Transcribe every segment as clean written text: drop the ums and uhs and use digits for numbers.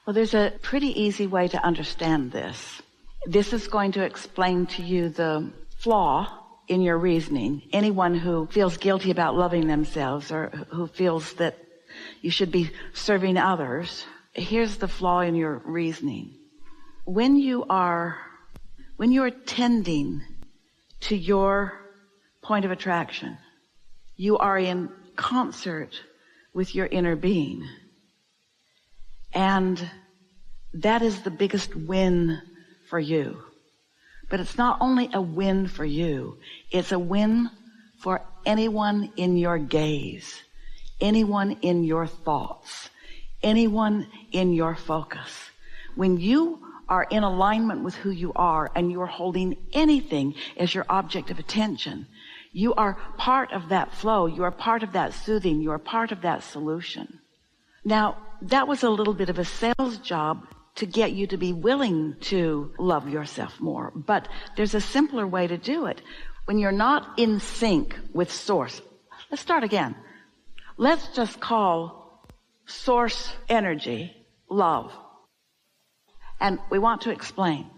Well, there's a pretty easy way to understand this. This is going to explain to you the flaw in your reasoning. Anyone who feels guilty about loving themselves or who feels that you should be serving others, here's the flaw in your reasoning. When you're tending to your point of attraction, you are in concert with your inner being. And that is the biggest win for you. But it's not only a win for you, it's a win for anyone in your gaze, anyone in your thoughts, anyone in your focus. When you are in alignment with who you are and you are holding anything as your object of attention, you are part of that flow, you are part of that soothing, you are part of that solution. Now, that was a little bit of a sales job to get you to be willing to love yourself more. But there's a simpler way to do it. When you're not in sync with Source. Let's start again. Let's just call Source energy love. And we want to explain.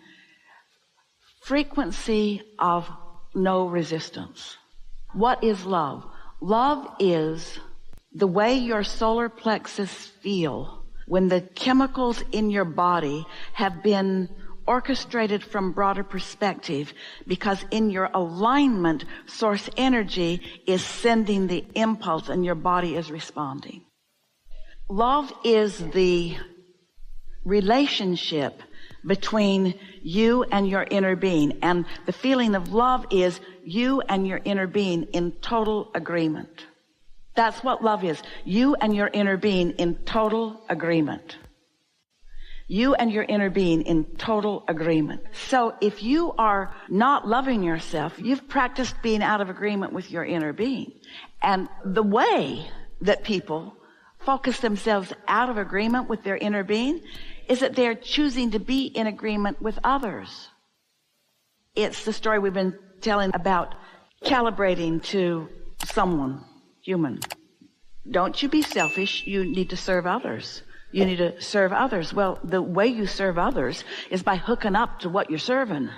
Frequency of no resistance. What is love? Love is the way your solar plexus feel when the chemicals in your body have been orchestrated from broader perspective, because in your alignment, Source energy is sending the impulse and your body is responding. Love is the relationship between you and your inner being. And the feeling of love is you and your inner being in total agreement. That's what love is. You and your inner being in total agreement. You and your inner being in total agreement. So if you are not loving yourself, you've practiced being out of agreement with your inner being. And the way that people focus themselves out of agreement with their inner being is that they're choosing to be in agreement with others. It's the story we've been telling about calibrating to someone, human. Don't you be selfish. You need to serve others. You need to serve others. Well, the way you serve others is by hooking up to what you're serving.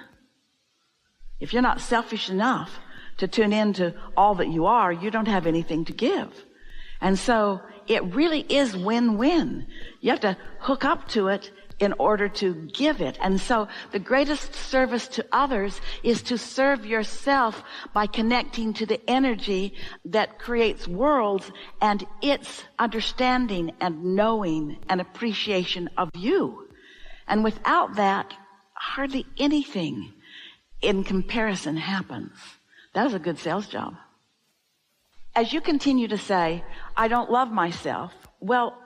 If you're not selfish enough to tune into all that you are, you don't have anything to give. And so it really is win-win. You have to hook up to it in order to give it. And so the greatest service to others is to serve yourself by connecting to the energy that creates worlds and its understanding and knowing and appreciation of you. And without that, hardly anything in comparison happens. That is a good sales job. As you continue to say, I don't love myself, well,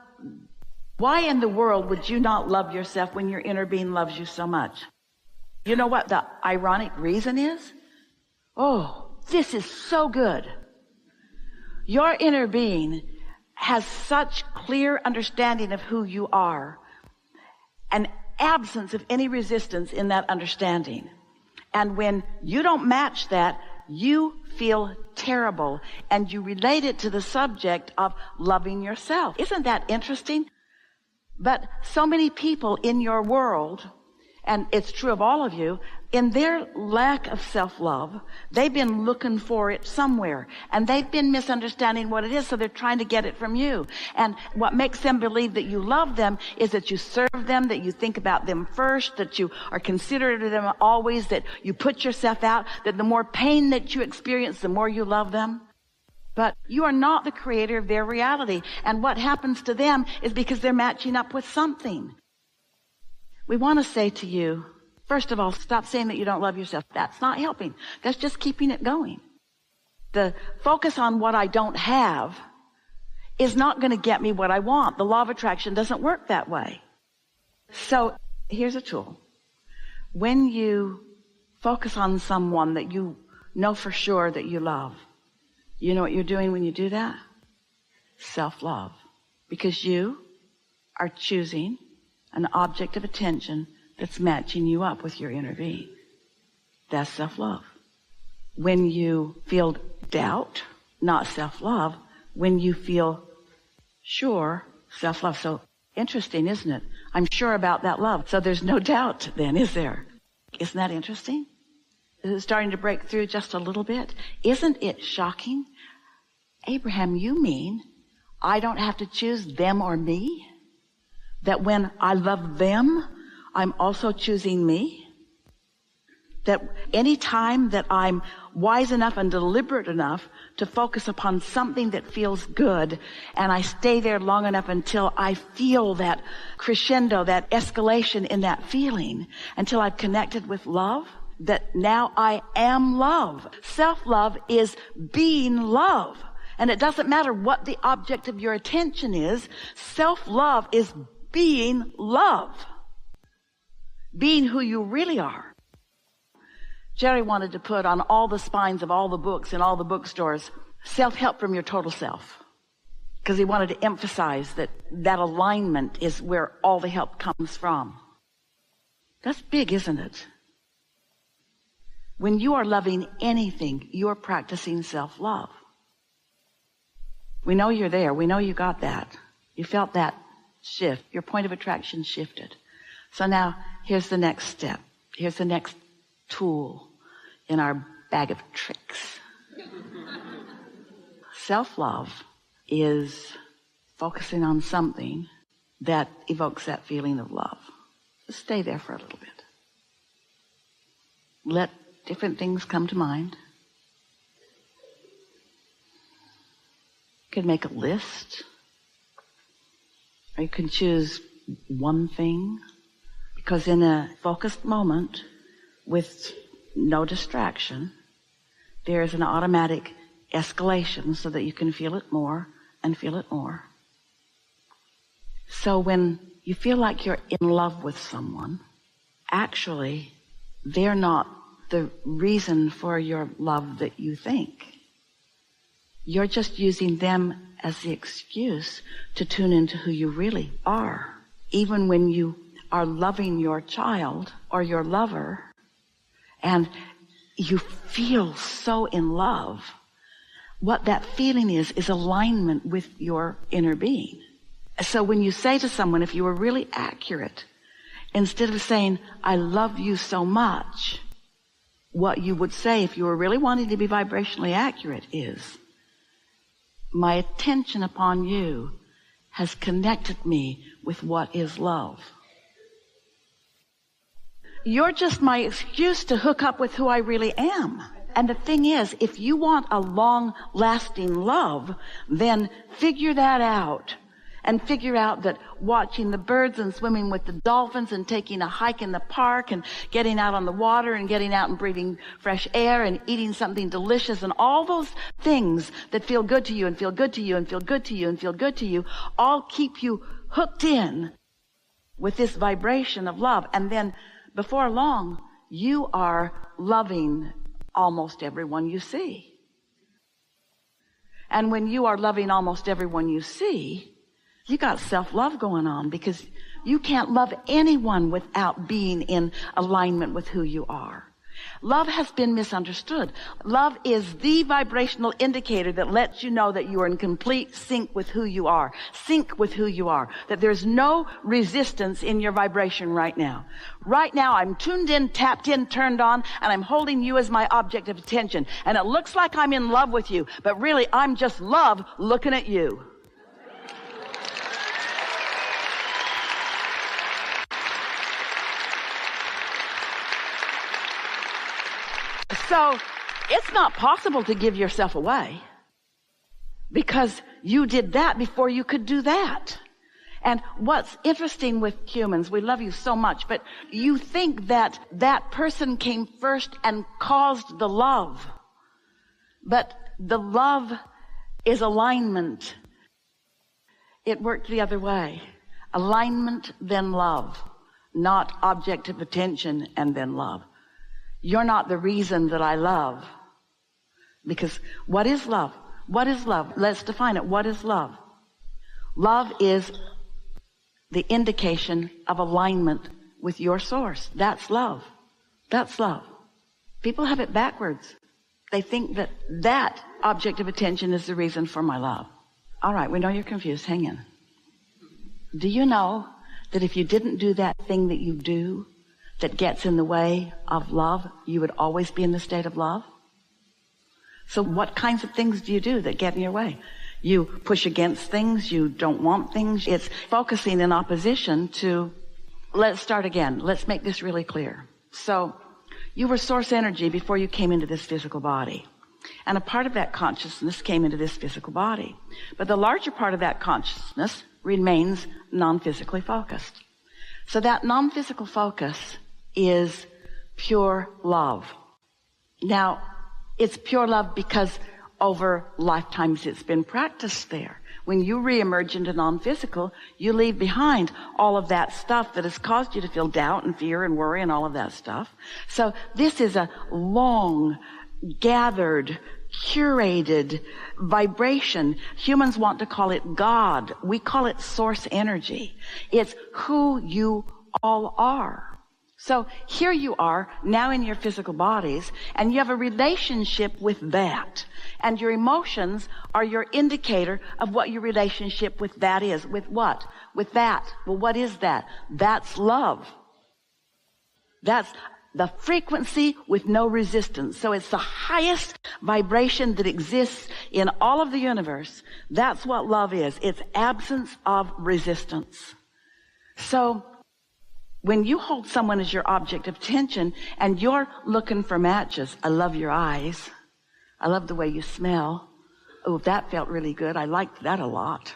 why in the world would you not love yourself when your inner being loves you so much? You know what the ironic reason is? Oh, this is so good. Your inner being has such clear understanding of who you are, an absence of any resistance in that understanding. And when you don't match that, you feel terrible, and you relate it to the subject of loving yourself. Isn't that interesting? But so many people in your world, and it's true of all of you, in their lack of self-love, they've been looking for it somewhere, and they've been misunderstanding what it is, so they're trying to get it from you. And what makes them believe that you love them is that you serve them, that you think about them first, that you are considerate of them always, that you put yourself out, that the more pain that you experience, the more you love them. But you are not the creator of their reality. And what happens to them is because they're matching up with something. We want to say to you, first of all, stop saying that you don't love yourself. That's not helping. That's just keeping it going. The focus on what I don't have is not going to get me what I want. The law of attraction doesn't work that way. So here's a tool. When you focus on someone that you know for sure that you love, you know what you're doing when you do that? Self-love. Because you are choosing an object of attention that's matching you up with your inner being. That's self-love. When you feel doubt, not self-love. When you feel sure, self-love. So Interesting, isn't it? I'm sure about that love. So there's no doubt then, is there? Isn't that interesting? Is it starting to break through just a little bit? Isn't it shocking? Abraham, you mean I don't have to choose them or me? That when I love them, I'm also choosing me? That any time that I'm wise enough and deliberate enough to focus upon something that feels good, and I stay there long enough until I feel that crescendo, that escalation in that feeling, until I've connected with love, that now I am love. Self-love is being love. And it doesn't matter what the object of your attention is. Self-love is being love. Being who you really are. Jerry wanted to put on all the spines of all the books in all the bookstores, self-help from your total self. Because he wanted to emphasize that that alignment is where all the help comes from. That's big, isn't it? When you are loving anything, you're practicing self-love. We know you're there. We know you got that. You felt that shift. Your point of attraction shifted. So now, here's the next step. Here's the next tool in our bag of tricks. Self-love is focusing on something that evokes that feeling of love. Just stay there for a little bit. Let different things come to mind. You can make a list, or you can choose one thing, because in a focused moment with no distraction, there is an automatic escalation so that you can feel it more and feel it more. So when you feel like you're in love with someone, actually, they're not the reason for your love that you think. You're just using them as the excuse to tune into who you really are. Even when you are loving your child or your lover and you feel so in love, what that feeling is alignment with your inner being. So when you say to someone, if you were really accurate, instead of saying, I love you so much, what you would say if you were really wanting to be vibrationally accurate is, my attention upon you has connected me with what is love. You're just my excuse to hook up with who I really am. And the thing is, if you want a long-lasting love, then figure that out. And figure out that watching the birds and swimming with the dolphins and taking a hike in the park and getting out on the water and getting out and breathing fresh air and eating something delicious and all those things that feel good to you and feel good to you and feel good to you and feel good to you all keep you hooked in with this vibration of love. And then before long, you are loving almost everyone you see. And when you are loving almost everyone you see, you got self-love going on, because you can't love anyone without being in alignment with who you are. Love has been misunderstood. Love is the vibrational indicator that lets you know that you are in complete sync with who you are. Sync with who you are. That there's no resistance in your vibration right now. Right now, I'm tuned in, tapped in, turned on, and I'm holding you as my object of attention. And it looks like I'm in love with you, but really I'm just love looking at you. So it's not possible to give yourself away, because you did that before you could do that. And what's interesting with humans, we love you so much, but you think that that person came first and caused the love. But the love is alignment. It worked the other way. Alignment, then love. Not object of attention and then love. You're not the reason that I love. Because what is love? What is love? Let's define it. What is love? Love is the indication of alignment with your source. That's love. That's love. People have it backwards. They think that that object of attention is the reason for my love. All right, we know you're confused. Hang in. Do you know that if you didn't do that thing that you do that gets in the way of love, you would always be in the state of love? So what kinds of things do you do that get in your way? You push against things, you don't want things. It's focusing in opposition to, let's start again. Let's make this really clear. So you were source energy before you came into this physical body. And a part of that consciousness came into this physical body. But the larger part of that consciousness remains non-physically focused. So that non-physical focus is pure love. Now, it's pure love because over lifetimes it's been practiced there. When you reemerge into non-physical, you leave behind all of that stuff that has caused you to feel doubt and fear and worry and all of that stuff. So this is a long, gathered, curated vibration. Humans want to call it God. We call it source energy. It's who you all are. So here you are now in your physical bodies, and you have a relationship with that. And your emotions are your indicator of what your relationship with that is. With what? With that. Well, what is that? That's love. That's the frequency with no resistance. So it's the highest vibration that exists in all of the universe. That's what love is. It's absence of resistance. So when you hold someone as your object of attention and you're looking for matches, I love your eyes. I love the way you smell. Oh, that felt really good. I liked that a lot.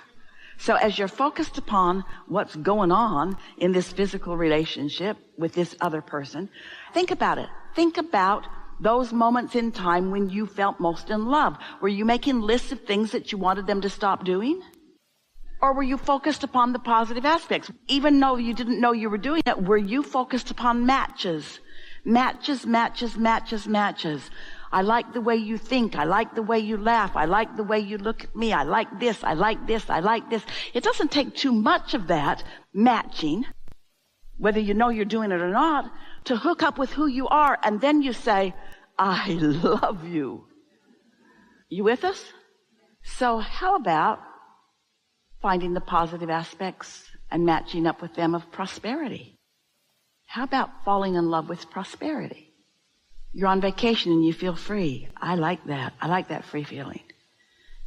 So as you're focused upon what's going on in this physical relationship with this other person, think about it. Think about those moments in time when you felt most in love. Were you making lists of things that you wanted them to stop doing? Or were you focused upon the positive aspects? Even though you didn't know you were doing it, were you focused upon matches? Matches, matches, matches, matches. I like the way you think. I like the way you laugh. I like the way you look at me. I like this. I like this. I like this. It doesn't take too much of that matching, whether you know you're doing it or not, to hook up with who you are. And then you say, I love you. You with us? So how about finding the positive aspects and matching up with them of prosperity? How about falling in love with prosperity? You're on vacation and you feel free. I like that. I like that free feeling.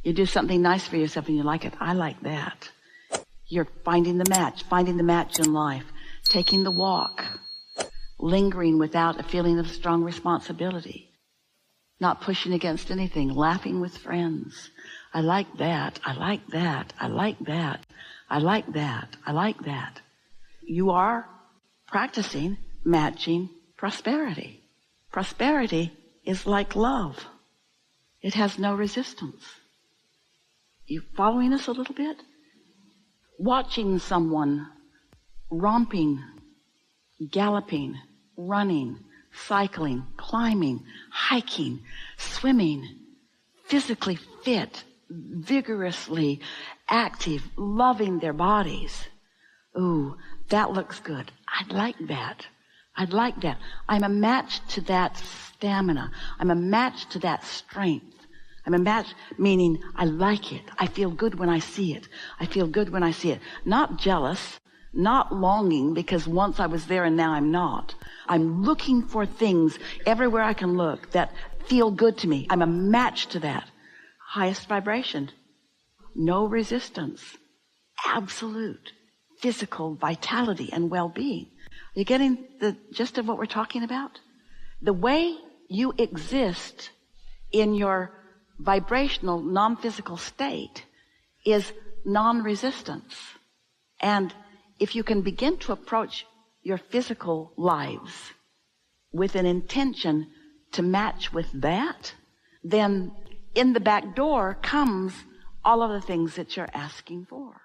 You do something nice for yourself and you like it. I like that. You're finding the match in life, taking the walk, lingering without a feeling of strong responsibility, not pushing against anything, laughing with friends. I like that. I like that. I like that. I like that. I like that. You are practicing matching prosperity. Prosperity is like love. It has no resistance. You following us a little bit? Watching someone romping, galloping, running, cycling, climbing, hiking, swimming, physically fit, vigorously active, loving their bodies. Ooh, that looks good. I'd like that. I'd like that. I'm a match to that stamina. I'm a match to that strength. I'm a match, meaning I like it. I feel good when I see it. I feel good when I see it. Not jealous, not longing because once I was there and now I'm not. I'm looking for things everywhere I can look that feel good to me. I'm a match to that. Highest vibration. No resistance. Absolute physical vitality and well-being. Are you getting the gist of what we're talking about? The way you exist in your vibrational, non-physical state is non-resistance. And if you can begin to approach your physical lives with an intention to match with that, then in the back door comes all of the things that you're asking for.